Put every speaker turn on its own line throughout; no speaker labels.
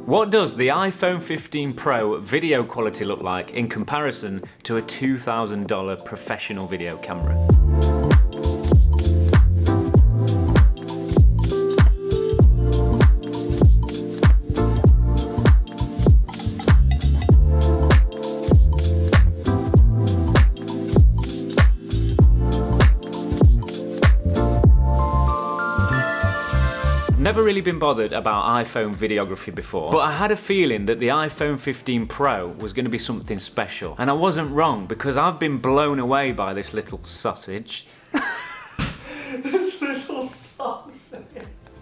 What does the iPhone 15 Pro video quality look like in comparison to a $2,000 professional video camera? Never really been bothered about iPhone videography before, but I had a feeling that the iPhone 15 Pro was going to be something special. And I wasn't wrong, because I've been blown away by this little sausage.
This little sausage.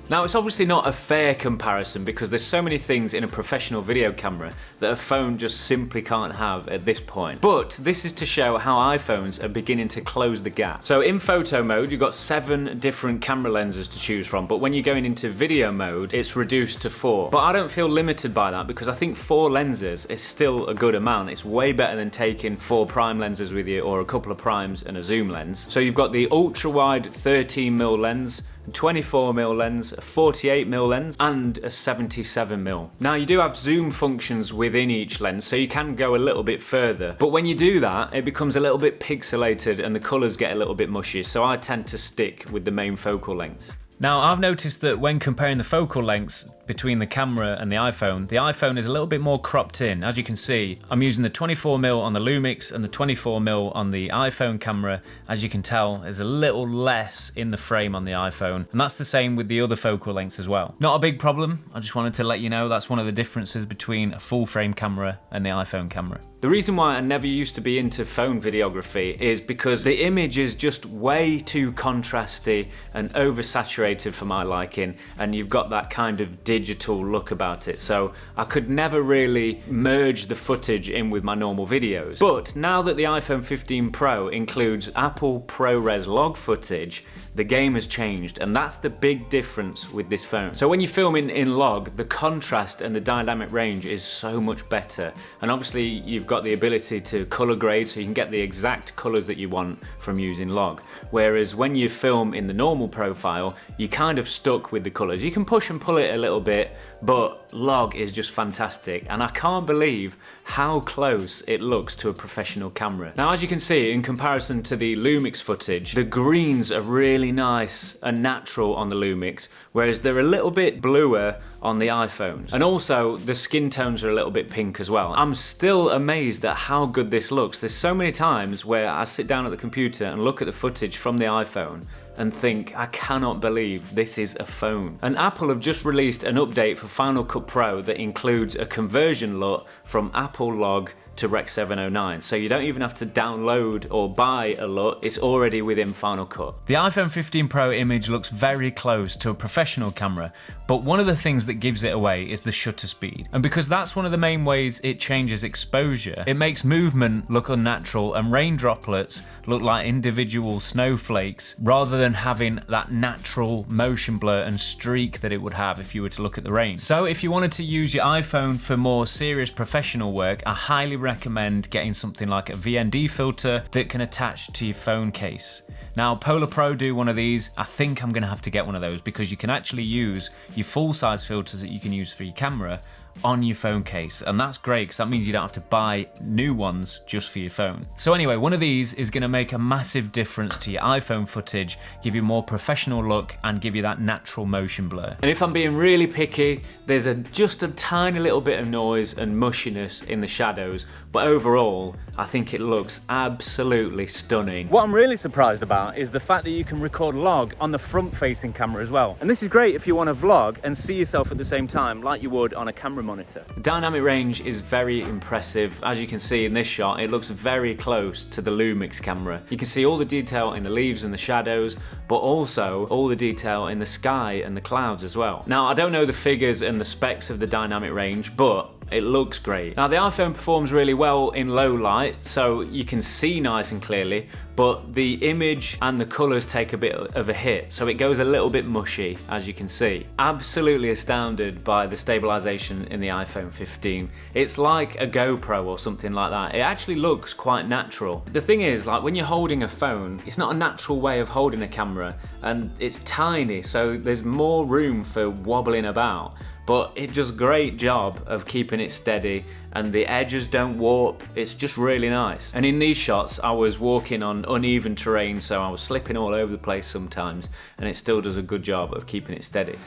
Now, it's obviously not a fair comparison because there's so many things in a professional video camera that a phone just simply can't have at this point. But this is to show how iPhones are beginning to close the gap. So in photo mode, you've got 7 different camera lenses to choose from, but when you're going into video mode, it's reduced to 4. But I don't feel limited by that because I think 4 lenses is still a good amount. It's way better than taking 4 prime lenses with you or a couple of primes and a zoom lens. So you've got the ultra wide 13mm lens, 24mm lens, a 48mm lens, and a 77mm. Now you do have zoom functions within each lens, so you can go a little bit further. But when you do that, it becomes a little bit pixelated and the colours get a little bit mushy, so I tend to stick with the main focal length. Now, I've noticed that when comparing the focal lengths between the camera and the iPhone is a little bit more cropped in. As you can see, I'm using the 24mm on the Lumix and the 24mm on the iPhone camera. As you can tell, there's a little less in the frame on the iPhone, and that's the same with the other focal lengths as well. Not a big problem, I just wanted to let you know that's one of the differences between a full frame camera and the iPhone camera. The reason why I never used to be into phone videography is because the image is just way too contrasty and oversaturated for my liking, and you've got that kind of digital look about it, so I could never really merge the footage in with my normal videos. But now that the iPhone 15 Pro includes Apple ProRes log footage, the game has changed, and that's the big difference with this phone. So when you film in log, the contrast and the dynamic range is so much better, and obviously you've got the ability to color grade, so you can get the exact colors that you want from using log. Whereas when you film in the normal profile, you're kind of stuck with the colors. You can push and pull it a little bit, but log is just fantastic, and I can't believe how close it looks to a professional camera. Now, as you can see, in comparison to the Lumix footage, the greens are really nice and natural on the Lumix, whereas they're a little bit bluer on the iPhones. And also, the skin tones are a little bit pink as well. I'm still amazed at how good this looks. There's so many times where I sit down at the computer and look at the footage from the iPhone and think, I cannot believe this is a phone. And Apple have just released an update for Final Cut Pro that includes a conversion LUT from Apple Log to Rec 709, so you don't even have to download or buy a LUT, it's already within Final Cut. The iPhone 15 Pro image looks very close to a professional camera, but one of the things that gives it away is the shutter speed. And because that's one of the main ways it changes exposure, it makes movement look unnatural and rain droplets look like individual snowflakes rather than having that natural motion blur and streak that it would have if you were to look at the rain. So if you wanted to use your iPhone for more serious professional work, I highly recommend getting something like a VND filter that can attach to your phone case. Now, Polar Pro do one of these. I think I'm gonna have to get one of those because you can actually use your full size filters that you can use for your camera on your phone case, and that's great because that means you don't have to buy new ones just for your phone. So anyway, one of these is going to make a massive difference to your iPhone footage, give you a more professional look and give you that natural motion blur. And if I'm being really picky, there's just a tiny little bit of noise and mushiness in the shadows, but overall I think it looks absolutely stunning. What I'm really surprised about is the fact that you can record log on the front facing camera as well, and this is great if you want to vlog and see yourself at the same time like you would on a camera monitor. The dynamic range is very impressive. As you can see in this shot, it looks very close to the Lumix camera. You can see all the detail in the leaves and the shadows, but also all the detail in the sky and the clouds as well. Now, I don't know the figures and the specs of the dynamic range, but it looks great. Now, the iPhone performs really well in low light, so you can see nice and clearly, but the image and the colors take a bit of a hit, so it goes a little bit mushy, as you can see. Absolutely astounded by the stabilisation in the iPhone 15. It's like a GoPro or something like that. It actually looks quite natural. The thing is, like, when you're holding a phone, it's not a natural way of holding a camera, and it's tiny, so there's more room for wobbling about. but it does a great job of keeping it steady and the edges don't warp. It's just really nice. And in these shots, I was walking on uneven terrain, so I was slipping all over the place sometimes, and it still does a good job of keeping it steady.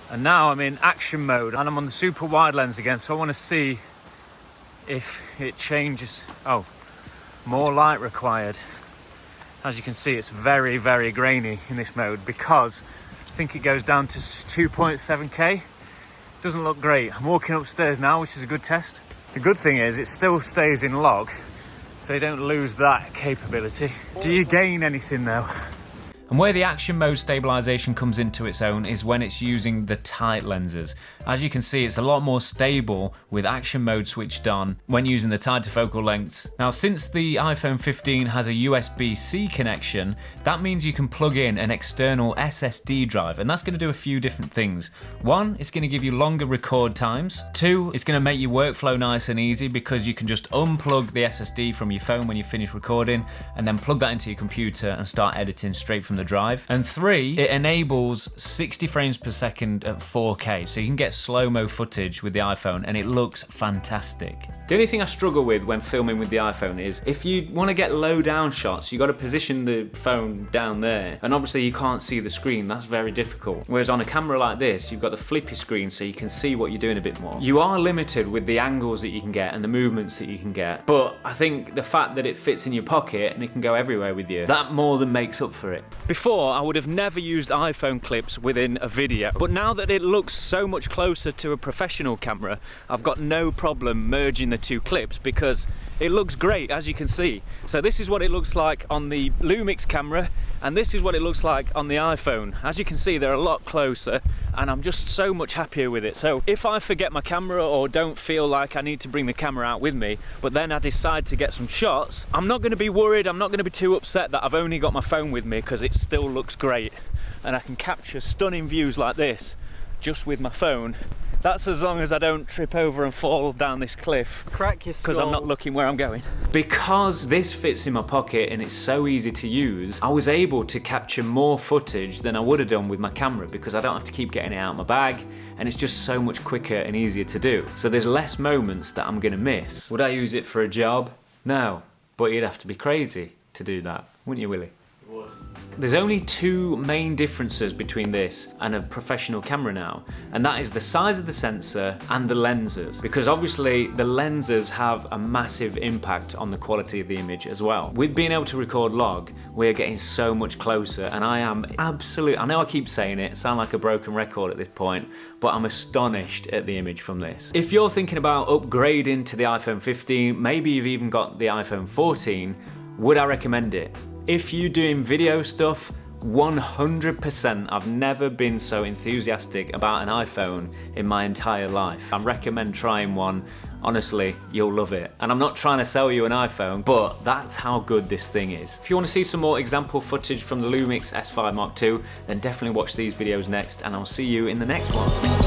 And now I'm in action mode and I'm on the super wide lens again, so I want to see if it changes. Oh, more light required. As you can see, it's very, very grainy in this mode because I think it goes down to 2.7K. Doesn't look great. I'm walking upstairs now, which is a good test. The good thing is it still stays in log, so you don't lose that capability. Do you gain anything though? And where the action mode stabilisation comes into its own is when it's using the tight lenses. As you can see, it's a lot more stable with action mode switched on when using the tighter focal lengths. Now, since the iPhone 15 has a USB-C connection, that means you can plug in an external SSD drive, and that's going to do a few different things. One, it's going to give you longer record times. Two, it's going to make your workflow nice and easy because you can just unplug the SSD from your phone when you finish recording and then plug that into your computer and start editing straight from the drive. And three, it enables 60 frames per second at 4K, so you can get slow-mo footage with the iPhone and it looks fantastic. The only thing I struggle with when filming with the iPhone is if you want to get low down shots, you got to position the phone down there, and obviously you can't see the screen. That's very difficult. Whereas on a camera like this, you've got the flippy screen so you can see what you're doing a bit more. You are limited with the angles that you can get and the movements that you can get, but I think the fact that it fits in your pocket and it can go everywhere with you, that more than makes up for it. Before, I would have never used iPhone clips within a video, but now that it looks so much closer to a professional camera, I've got no problem merging the two clips because it looks great, as you can see. So this is what it looks like on the Lumix camera, and this is what it looks like on the iPhone. As you can see, they're a lot closer, and I'm just so much happier with it. So if I forget my camera or don't feel like I need to bring the camera out with me, but then I decide to get some shots, I'm not going to be worried, I'm not going to be too upset that I've only got my phone with me because it still looks great, and I can capture stunning views like this just with my phone. That's as long as I don't trip over and fall down this cliff.
Crack your skull.
Because I'm not looking where I'm going. Because this fits in my pocket and it's so easy to use, I was able to capture more footage than I would have done with my camera because I don't have to keep getting it out of my bag, and it's just so much quicker and easier to do. So there's less moments that I'm gonna miss. Would I use it for a job? No, but you'd have to be crazy to do that, wouldn't you, Willie?
Would.
There's only two main differences between this and a professional camera now, and that is the size of the sensor and the lenses, because obviously the lenses have a massive impact on the quality of the image as well. With being able to record log, we're getting so much closer, and I am I know I keep saying it, sound like a broken record at this point, but I'm astonished at the image from this. If you're thinking about upgrading to the iPhone 15, maybe you've even got the iPhone 14, would I recommend it? If you're doing video stuff, 100%. I've never been so enthusiastic about an iPhone in my entire life. I recommend trying one. Honestly, you'll love it. And I'm not trying to sell you an iPhone, but that's how good this thing is. If you want to see some more example footage from the Lumix S5 Mark II, then definitely watch these videos next, and I'll see you in the next one.